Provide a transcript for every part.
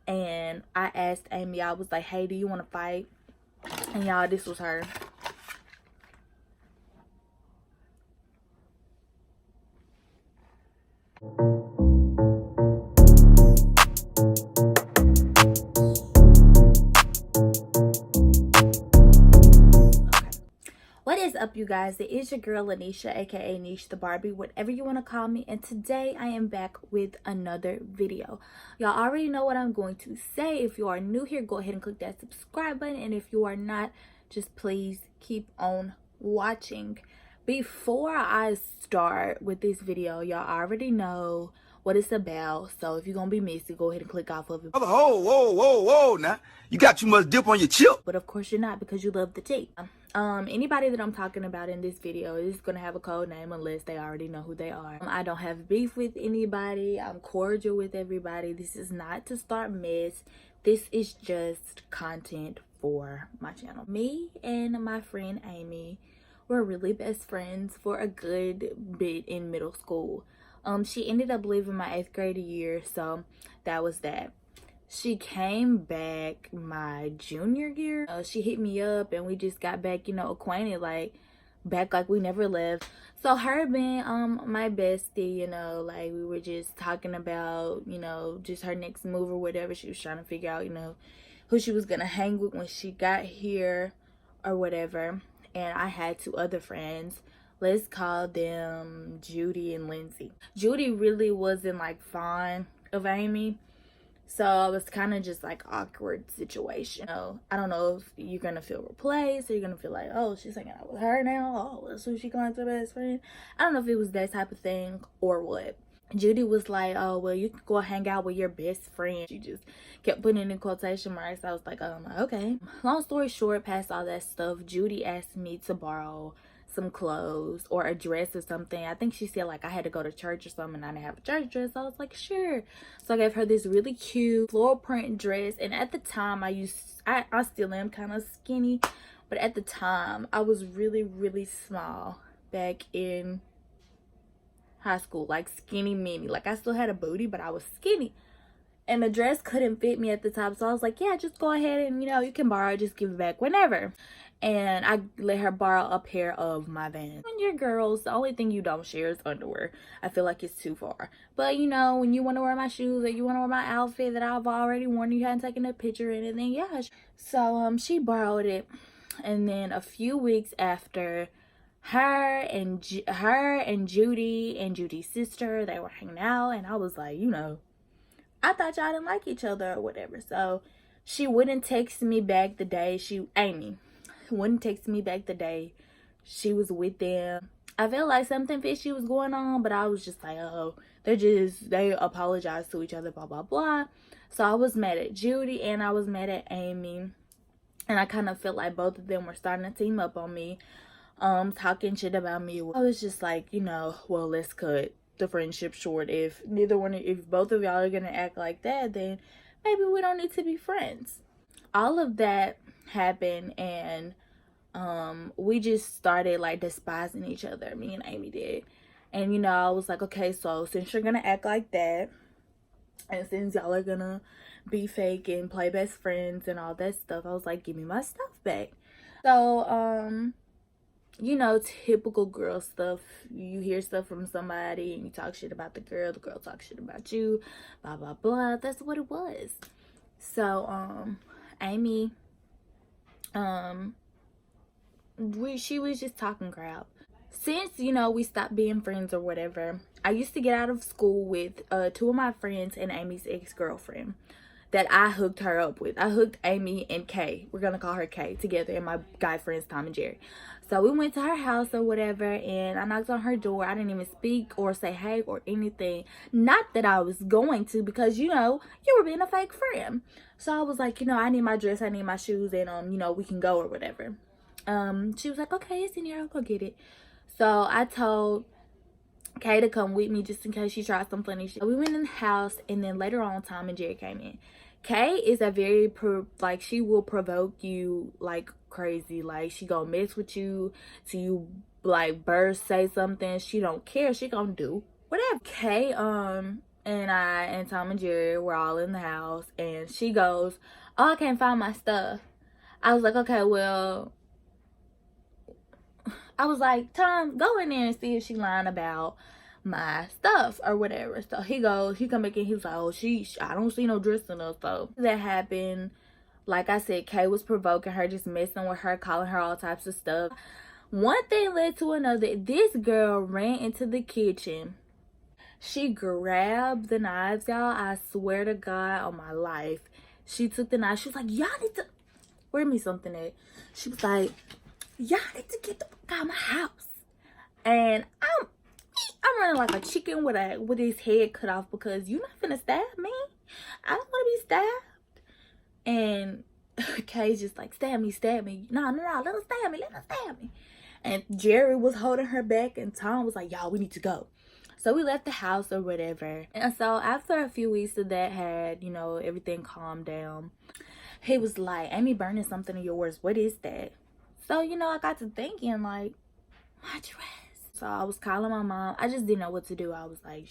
And I asked Amy, I was like, hey, do you want to fight? And y'all, this was her. What is up, you guys? It is your girl Lanisha, aka Niche the Barbie, whatever you want to call me, and today I am back with another video. Y'all already know what I'm going to say. If you are new here, go ahead and click that subscribe button, and if you are not, just please keep on watching. Before I start with this video, y'all already know what it's about, so if you're gonna be messy, go ahead and click off of it. Oh, whoa, now. You got too much dip on your chip. But of course you're not, because you love the tea. Anybody that I'm talking about in this video is gonna have a code name unless they already know who they are. I don't have beef with anybody. I'm cordial with everybody. This is not to start mess. This is just content for my channel. Me and my friend Amy were really best friends for a good bit in middle school. She ended up leaving my 8th grade year, so that was that. She came back my junior year. She hit me up and we just got back, you know, acquainted, like back like we never left. So her being my bestie, you know, like we were just talking about, you know, just her next move or whatever. She was trying to figure out, you know, who she was gonna hang with when she got here or whatever. And I had 2 other friends. Let's call them Judy and Lindsay. Judy really wasn't like fond of Amy. So it was kind of just like awkward situation. You know, I don't know if you're gonna feel replaced or you're gonna feel like, oh, she's hanging out with her now. Oh, that's who she calls her best friend. I don't know if it was that type of thing or what. Judy was like, oh, well, you can go hang out with your best friend. She just kept putting it in quotation marks. I was like, okay. Long story short, past all that stuff, Judy asked me to borrow some clothes or a dress or something. I think she said like I had to go to church or something and I didn't have a church dress. I was like, sure. So I gave her this really cute floral print dress, and at the time I still am kind of skinny, but at the time I was really small back in high school, like skinny mini. Like I still had a booty, but I was skinny. And the dress couldn't fit me at the time. So I was like, yeah, just go ahead and, you know, you can borrow it, just give it back whenever. And I let her borrow a pair of my Vans. When you're girls, the only thing you don't share is underwear. I feel like it's too far. But, you know, when you want to wear my shoes or you want to wear my outfit that I've already worn, you hadn't taken a picture or anything, yeah. So, she borrowed it. And then a few weeks after, her and Judy and Judy's sister, they were hanging out. And I was like, you know, I thought y'all didn't like each other or whatever. So she wouldn't text me back the day Amy wouldn't text me back the day she was with them. I felt like something fishy was going on, but I was just like, oh, they apologized to each other, blah blah blah. So I was mad at Judy and I was mad at Amy, and I kind of felt like both of them were starting to team up on me, talking shit about me. I was just like, you know, well, let's cut the friendship short. If both of y'all are gonna act like that, then maybe we don't need to be friends. All of that happened, and we just started like despising each other, me and Amy did. And you know, I was like, okay, so since you're gonna act like that, and since y'all are gonna be fake and play best friends and all that stuff, I was like, give me my stuff back. So you know, typical girl stuff. You hear stuff from somebody and you talk shit about the girl talks shit about you, blah blah blah. That's what it was. So Amy, she was just talking crap. Since, you know, we stopped being friends or whatever, I used to get out of school with 2 of my friends and Amy's ex-girlfriend that I hooked her up with. I hooked Amy and Kay, we're gonna call her Kay, together, and my guy friends Tom and Jerry. So we went to her house or whatever, and I knocked on her door. I didn't even speak or say hey or anything. Not that I was going to, because, you know, you were being a fake friend. So I was like, you know, I need my dress, I need my shoes, and you know, we can go or whatever. She was like, okay, it's in here, I'll go get it. So I told Kay to come with me just in case she tried some funny shit. We went in the house, and then later on, Tom and Jerry came in. Kay is a very, like, she will provoke you like crazy. Like, she gonna mess with you till you, like, burst, say something. She don't care. She gonna do whatever. Kay, and Tom and Jerry were all in the house, and she goes, "Oh, I can't find my stuff." I was like, "Okay, well," I was like, "Tom, go in there and see if she lying about my stuff or whatever." So he come back in, he was like, "Oh, I don't see no dress in her." So that happened. Like I said, Kay was provoking her, just messing with her, calling her all types of stuff. One thing led to another. This girl ran into the kitchen. She grabbed the knives, y'all. I swear to God on my life. She took the knife. She was like, "Y'all need to..." Where me something at? She was like, "Y'all need to get the fuck out of my house." And I'm running like a chicken with his head cut off, because you not finna stab me. I don't want to be stabbed. And Kay's just like, "Stab me, stab me." No, let her stab me, let her stab me. And Jerry was holding her back, and Tom was like, "Y'all, we need to go." So we left the house or whatever. And so after a few weeks of that had, everything calmed down, he was like, "Amy burning something of yours. What is that?" So, I got to thinking, like, my dress. So I was calling my mom. I just didn't know what to do. I was like,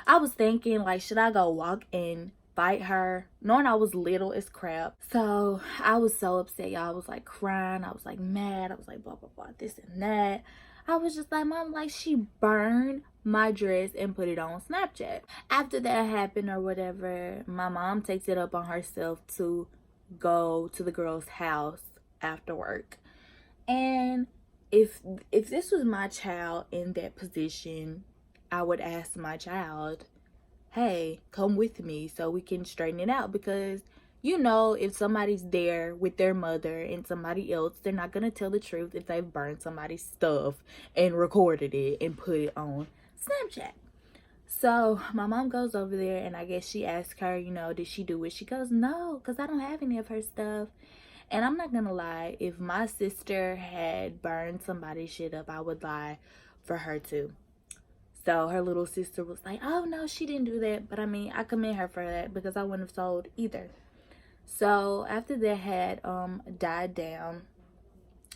I was thinking, like, should I go walk and fight her, knowing I was little as crap. So I was so upset, y'all. I was like crying. I was like mad. I was like blah blah blah, this and that. I was just like, "Mom, like, she burned my dress and put it on Snapchat." After that happened or whatever, my mom takes it up on herself to go to the girl's house after work. And if this was my child in that position, I would ask my child, "Hey, come with me so we can straighten it out." Because if somebody's there with their mother and somebody else, they're not going to tell the truth if they've burned somebody's stuff and recorded it and put it on Snapchat. So my mom goes over there, and I guess she asked her, did she do it? She goes, "No, because I don't have any of her stuff." And I'm not going to lie, if my sister had burned somebody's shit up, I would lie for her too. So her little sister was like, "Oh no, she didn't do that." But I mean, I commend her for that, because I wouldn't have sold either. So after that had died down,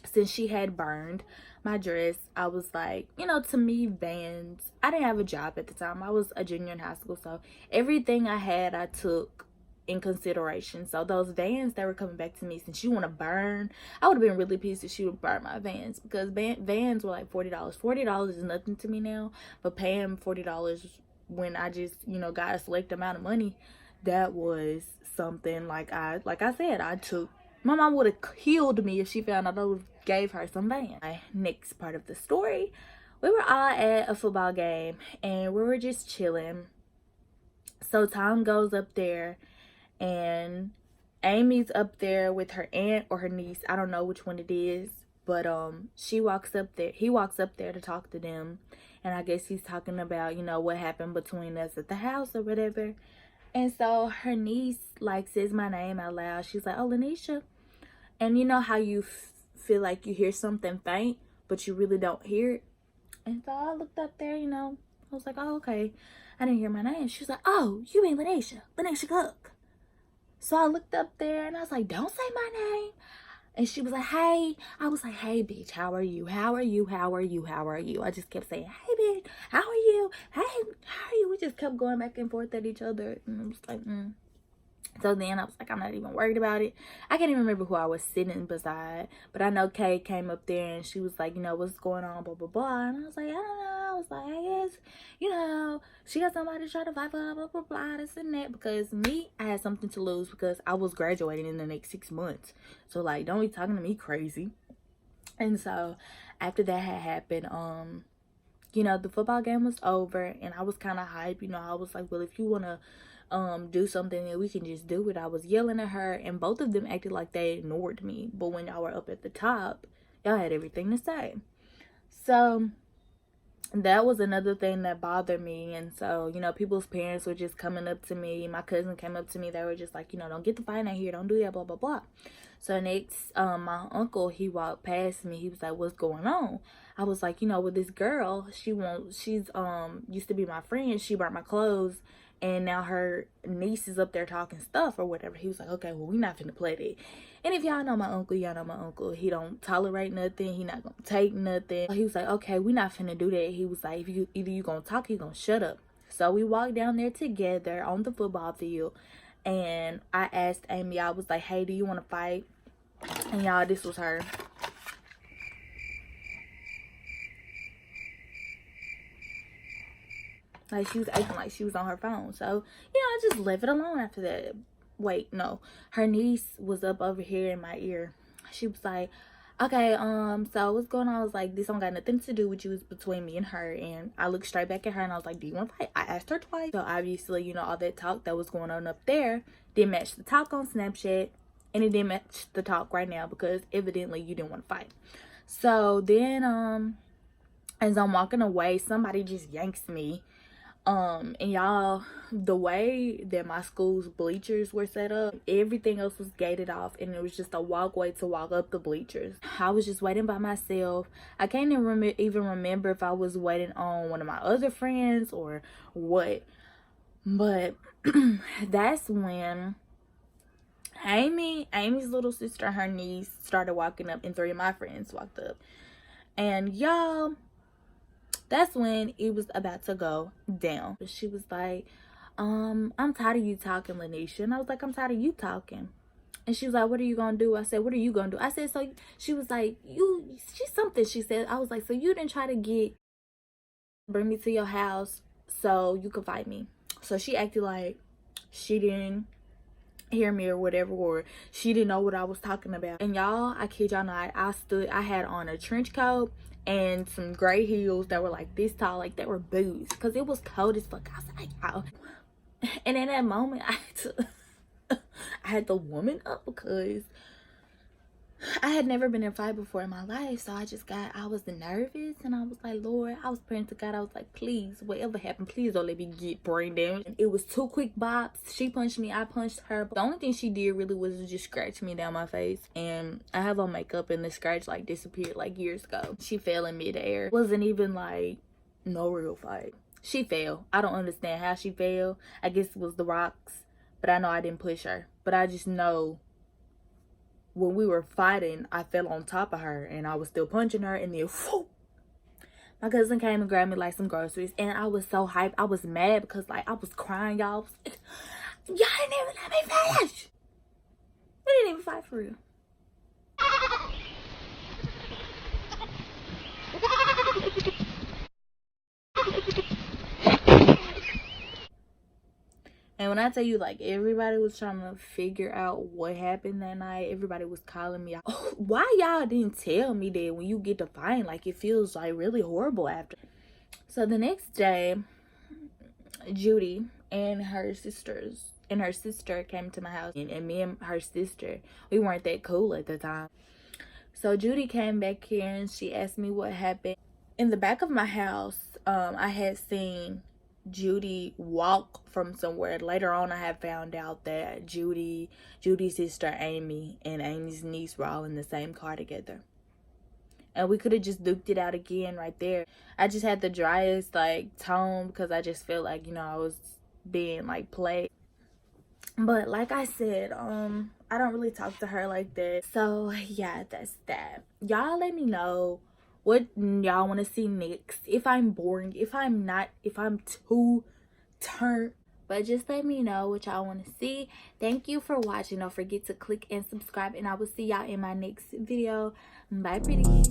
since she had burned my dress, I was like, to me, Vans, I didn't have a job at the time. I was a junior in high school, so everything I had, I took in consideration. So those Vans that were coming back to me, since you want to burn, I would have been really pissed if she would burn my Vans, because Vans were like $40. $40 is nothing to me now, but paying $40 when I just got a select amount of money, that was something. Like I said, my mom would have killed me if she found out I would have gave her some Vans. Next part of the story, we were all at a football game and we were just chilling. So Tom goes up there, and Amy's up there with her aunt or her niece. I don't know which one it is, but he walks up there to talk to them. And I guess he's talking about, what happened between us at the house or whatever. And so her niece, like, says my name out loud. She's like, "Oh, Lanisha." And you know how you feel like you hear something faint, but you really don't hear it? And so I looked up there, I was like, "Oh, okay." I didn't hear my name. She was like, "Oh, you mean Lanisha Cook." So I looked up there and I was like, "Don't say my name." And she was like, "Hey." I was like, "Hey, bitch, how are you? How are you? How are you? How are you?" I just kept saying, "Hey, bitch, how are you? Hey, how are you?" We just kept going back and forth at each other. And I was like, So then I was like, I'm not even worried about it. I can't even remember who I was sitting beside. But I know Kay came up there and she was like, "What's going on, blah, blah, blah." And I was like, "I don't know." I was like, "I guess, she got somebody to try to fight for her, blah, blah, blah, this and that." Because me, I had something to lose, because I was graduating in the next 6 months. So, like, don't be talking to me crazy. And so after that had happened, the football game was over and I was kind of hyped. I was like, "Well, if you want to do something, then we can just do it." I was yelling at her, and both of them acted like they ignored me. But when y'all were up at the top, y'all had everything to say. So that was another thing that bothered me. And so, people's parents were just coming up to me. My cousin came up to me. They were just like, "Don't get the fight out here. Don't do that, blah, blah, blah." So next, my uncle, he walked past me. He was like, "What's going on?" I was like, "With this girl, she's used to be my friend. She burnt my clothes, and now her niece is up there talking stuff or whatever." He was like, "Okay, well, we not finna play that." And if y'all know my uncle, y'all know my uncle. He don't tolerate nothing. He not gonna take nothing. He was like, "Okay, we not finna do that." He was like, "Either you gonna talk or you gonna shut up." So we walked down there together on the football field, and I asked Amy, I was like, hey, do you want to fight? And y'all, this was her. Like, she was acting like she was on her phone. So, I just left it alone after that. Wait, no. Her niece was up over here in my ear. She was like, okay, so what's going on? I was like, this don't got nothing to do with you. It's between me and her. And I looked straight back at her and I was like, do you want to fight? I asked her twice. So obviously, all that talk that was going on up there didn't match the talk on Snapchat. And it didn't match the talk right now because evidently you didn't want to fight. So then, as I'm walking away, somebody just yanks me. And y'all, the way that my school's bleachers were set up, everything else was gated off, and it was just a walkway to walk up the bleachers. I was just waiting by myself. I can't even remember if I was waiting on one of my other friends or what, but that's when Amy's little sister and her niece started walking up, and 3 of my friends walked up. And y'all, that's when it was about to go down. She was like, I'm tired of you talking, Lanisha. And I was like, I'm tired of you talking. And she was like, what are you gonna do? I said, what are you gonna do? I said, so she was like, she's something, she said. I was like, so you didn't try to bring me to your house so you could fight me. So she acted like she didn't hear me or whatever, or she didn't know what I was talking about. And y'all, I kid y'all not, I had on a trench coat and some gray heels that were like this tall, like they were boots, because it was cold as fuck outside, y'all. And in that moment, I had to woman up because I had never been in a fight before in my life. So I was nervous, and I was like, Lord, I was praying to God. I was like, please, whatever happened, please don't let me get brain damage. And it was 2 quick bops. She punched me, I punched her. But the only thing she did really was just scratch me down my face. And I have on makeup, and the scratch like disappeared like years ago. She fell in midair. Wasn't even like no real fight. She fell. I don't understand how she fell. I guess it was the rocks, but I know I didn't push her. But I just know when we were fighting, I fell on top of her and I was still punching her, and then whoop, my cousin came and grabbed me like some groceries, and I was so hyped. I was mad because like I was crying, y'all. Y'all didn't even let me finish. We didn't even fight for real. And when I tell you, like, everybody was trying to figure out what happened that night. Everybody was calling me out. Oh, why y'all didn't tell me that when you get to fight, like, it feels like really horrible after. So the next day, Judy and her sister came to my house, and me and her sister, we weren't that cool at the time. So Judy came back here and she asked me what happened. In the back of my house, I had seen Judy walk from somewhere. Later on, I had found out that Judy's sister Amy and Amy's niece were all in the same car together, and we could have just duked it out again right there. I just had the driest like tone because I just felt like I was being like played. But like I said, I don't really talk to her like that. So yeah, that's that. Y'all let me know what y'all want to see next. If I'm boring, if I'm too turned, but just let me know what y'all want to see. Thank you for watching. Don't forget to click and subscribe, and I will see y'all in my next video. Bye, pretties.